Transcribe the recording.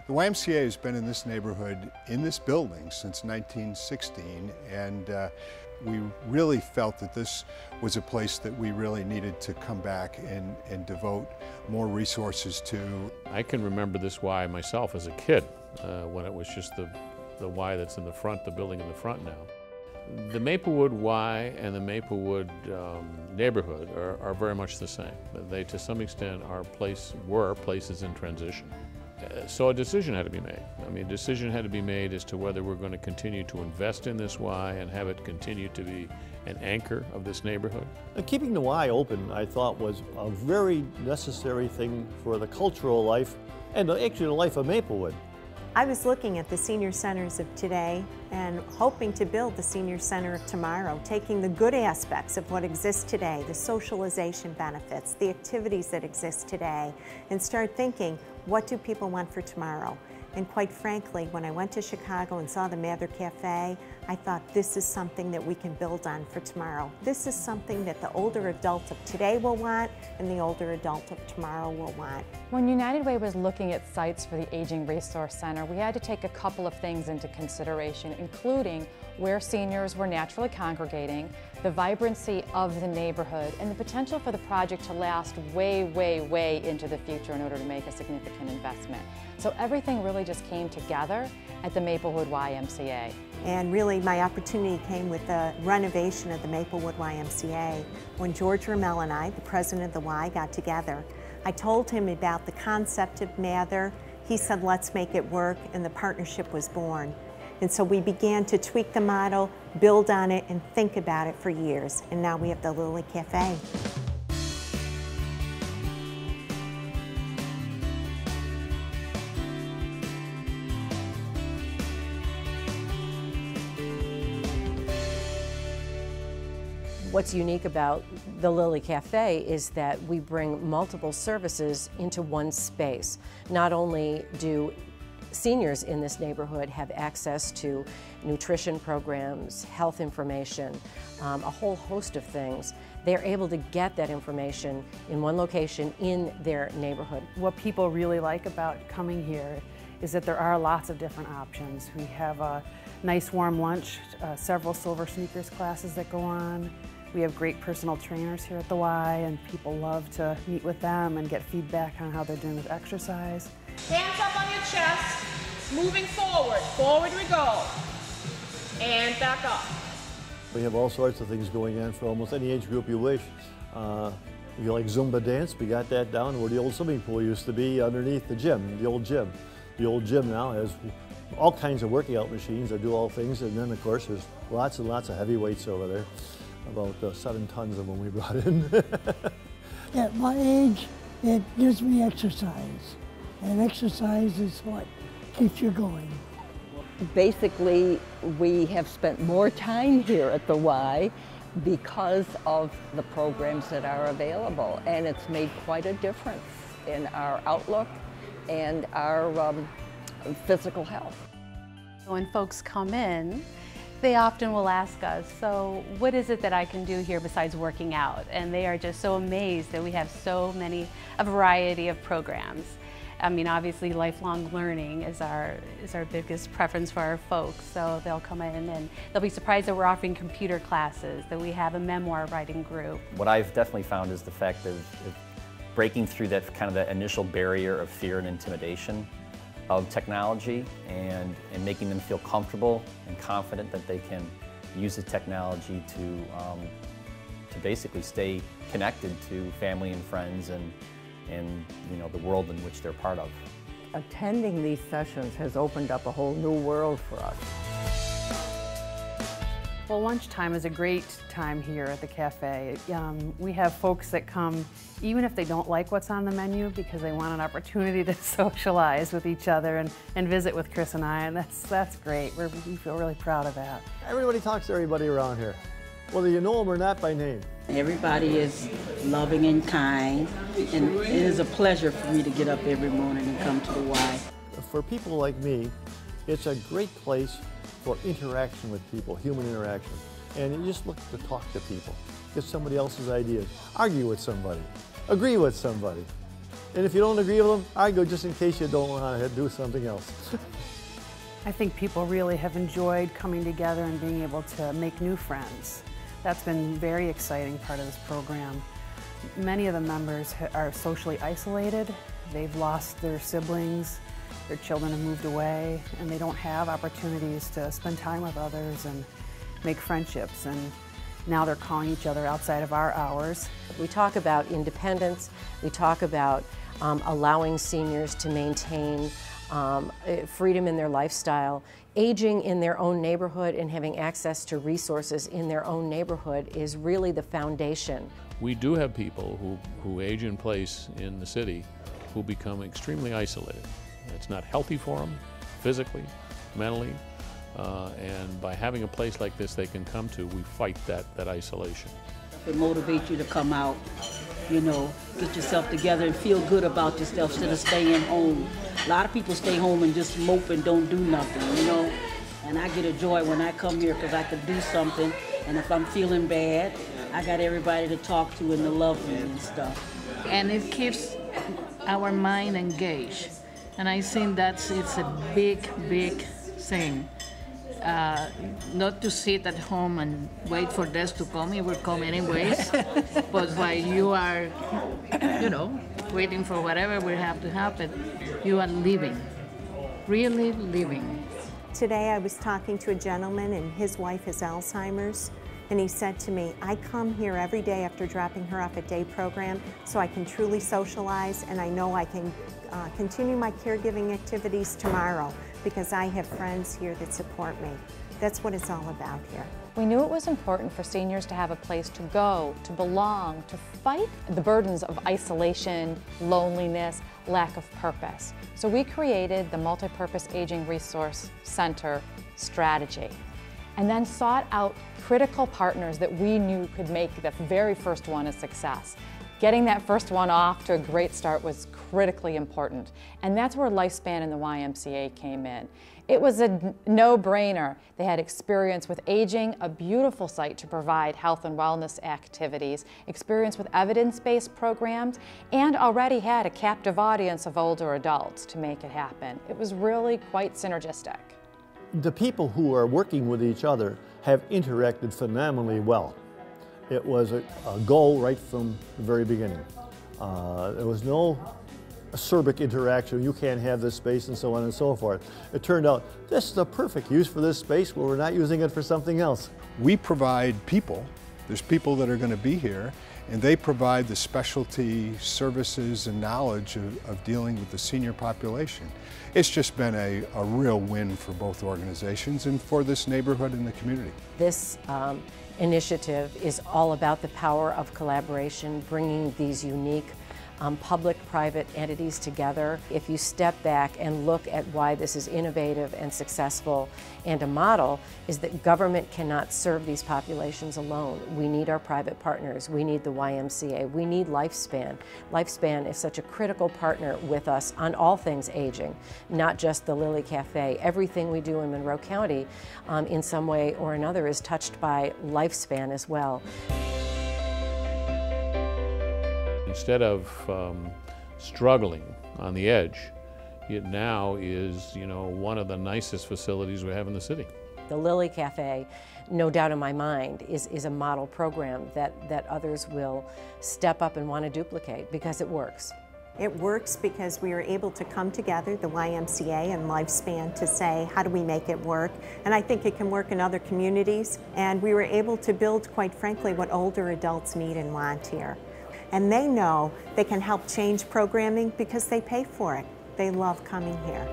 The YMCA has been in this neighborhood, in this building, since 1916, and we really felt that this was a place that we really needed to come back and devote more resources to. I can remember this Y myself as a kid, when it was just the Y that's in the front, the building in the front now. The Maplewood Y and the Maplewood neighborhood are very much the same. They, to some extent, were places in transition. So a decision had to be made. I mean, a decision had to be made as to whether we're going to continue to invest in this Y and have it continue to be an anchor of this neighborhood. Keeping the Y open, I thought, was a very necessary thing for the cultural life and actually the life of Maplewood. I was looking at the senior centers of today and hoping to build the senior center of tomorrow, taking the good aspects of what exists today, the socialization benefits, the activities that exist today, and start thinking, what do people want for tomorrow? And quite frankly, when I went to Chicago and saw the Maplewood Café, I thought this is something that we can build on for tomorrow. This is something that the older adult of today will want and the older adult of tomorrow will want. When United Way was looking at sites for the Aging Resource Center, we had to take a couple of things into consideration, including where seniors were naturally congregating, the vibrancy of the neighborhood, and the potential for the project to last way, way, way into the future in order to make a significant investment. So everything really just came together at the Maplewood YMCA. And really my opportunity came with the renovation of the Maplewood YMCA. When George Rommel and I, the president of the Y, got together, I told him about the concept of Mather. He said, let's make it work, and the partnership was born. And so we began to tweak the model, build on it, and think about it for years. And now we have the Lily Café. What's unique about the Lily Café is that we bring multiple services into one space. Not only do seniors in this neighborhood have access to nutrition programs, health information, a whole host of things, they're able to get that information in one location in their neighborhood. What people really like about coming here is that there are lots of different options. We have a nice warm lunch, several silver sneakers classes that go on. We have great personal trainers here at the Y, and people love to meet with them and get feedback on how they're doing with exercise. Hands up on your chest, moving forward. Forward we go. And back up. We have all sorts of things going on for almost any age group you wish. If you like Zumba dance, we got that down where the old swimming pool used to be underneath the gym, the old gym. The old gym now has all kinds of working out machines that do all things, and then of course there's lots and lots of heavy weights over there. About 7 tons of them we brought in. At my age, it gives me exercise. And exercise is what keeps you going. Basically, we have spent more time here at the Y because of the programs that are available. And it's made quite a difference in our outlook and our physical health. When folks come in, they often will ask us, so what is it that I can do here besides working out? And they are just so amazed that we have a variety of programs. I mean, obviously lifelong learning is our biggest preference for our folks. So they'll come in and they'll be surprised that we're offering computer classes, that we have a memoir writing group. What I've definitely found is the fact of breaking through that kind of that initial barrier of fear and intimidation of technology and making them feel comfortable and confident that they can use the technology to basically stay connected to family and friends and you know, the world in which they're part of. Attending these sessions has opened up a whole new world for us. Well, lunchtime is a great time here at the cafe. We have folks that come even if they don't like what's on the menu because they want an opportunity to socialize with each other and visit with Chris and I, and that's great. We feel really proud of that. Everybody talks to everybody around here, whether you know them or not by name. Everybody is loving and kind, and it is a pleasure for me to get up every morning and come to the Y. For people like me, it's a great place for interaction with people, human interaction. And you just look to talk to people, get somebody else's ideas, argue with somebody, agree with somebody. And if you don't agree with them, I go just in case you don't want to do something else. I think people really have enjoyed coming together and being able to make new friends. That's been a very exciting part of this program. Many of the members are socially isolated. They've lost their siblings, their children have moved away, and they don't have opportunities to spend time with others and make friendships. And now they're calling each other outside of our hours. We talk about independence. We talk about allowing seniors to maintain freedom in their lifestyle. Aging in their own neighborhood and having access to resources in their own neighborhood is really the foundation. We do have people who age in place in the city who become extremely isolated. It's not healthy for them, physically, mentally, and by having a place like this they can come to, we fight that isolation. It motivates you to come out, you know, get yourself together and feel good about yourself instead of staying home. A lot of people stay home and just mope and don't do nothing, you know. And I get a joy when I come here because I can do something, and if I'm feeling bad, I got everybody to talk to and to love me and stuff. And it keeps our mind engaged. And I think it's a big, big thing. Not to sit at home and wait for this to come, it will come anyways. But while you are, you know, waiting for whatever will have to happen, you are living, really living. Today I was talking to a gentleman and his wife has Alzheimer's, and he said to me, I come here every day after dropping her off at day program so I can truly socialize, and I know I can continue my caregiving activities tomorrow because I have friends here that support me. That's what it's all about here. We knew it was important for seniors to have a place to go, to belong, to fight the burdens of isolation, loneliness, lack of purpose. So we created the Multipurpose Aging Resource Center strategy, and then sought out critical partners that we knew could make the very first one a success. Getting that first one off to a great start was critically important, and that's where Lifespan and the YMCA came in. It was a no-brainer. They had experience with aging, a beautiful site to provide health and wellness activities, experience with evidence-based programs, and already had a captive audience of older adults to make it happen. It was really quite synergistic. The people who are working with each other have interacted phenomenally well. It was a goal right from the very beginning. There was no acerbic interaction, you can't have this space and so on and so forth. It turned out this is the perfect use for this space where we're not using it for something else. We provide people, there's people that are going to be here, and they provide the specialty services and knowledge of dealing with the senior population. It's just been a real win for both organizations and for this neighborhood and the community. This initiative is all about the power of collaboration, bringing these unique public-private entities together. If you step back and look at why this is innovative and successful and a model, is that government cannot serve these populations alone. We need our private partners. We need the YMCA. We need Lifespan. Lifespan is such a critical partner with us on all things aging, not just the Lily Café. Everything we do in Monroe County in some way or another is touched by Lifespan as well. Instead of struggling on the edge, it now is, you know, one of the nicest facilities we have in the city. The Lily Café, no doubt in my mind, is a model program that others will step up and want to duplicate because it works. It works because we were able to come together, the YMCA and Lifespan, to say, how do we make it work? And I think it can work in other communities. And we were able to build, quite frankly, what older adults need and want here. And they know they can help change programming because they pay for it. They love coming here.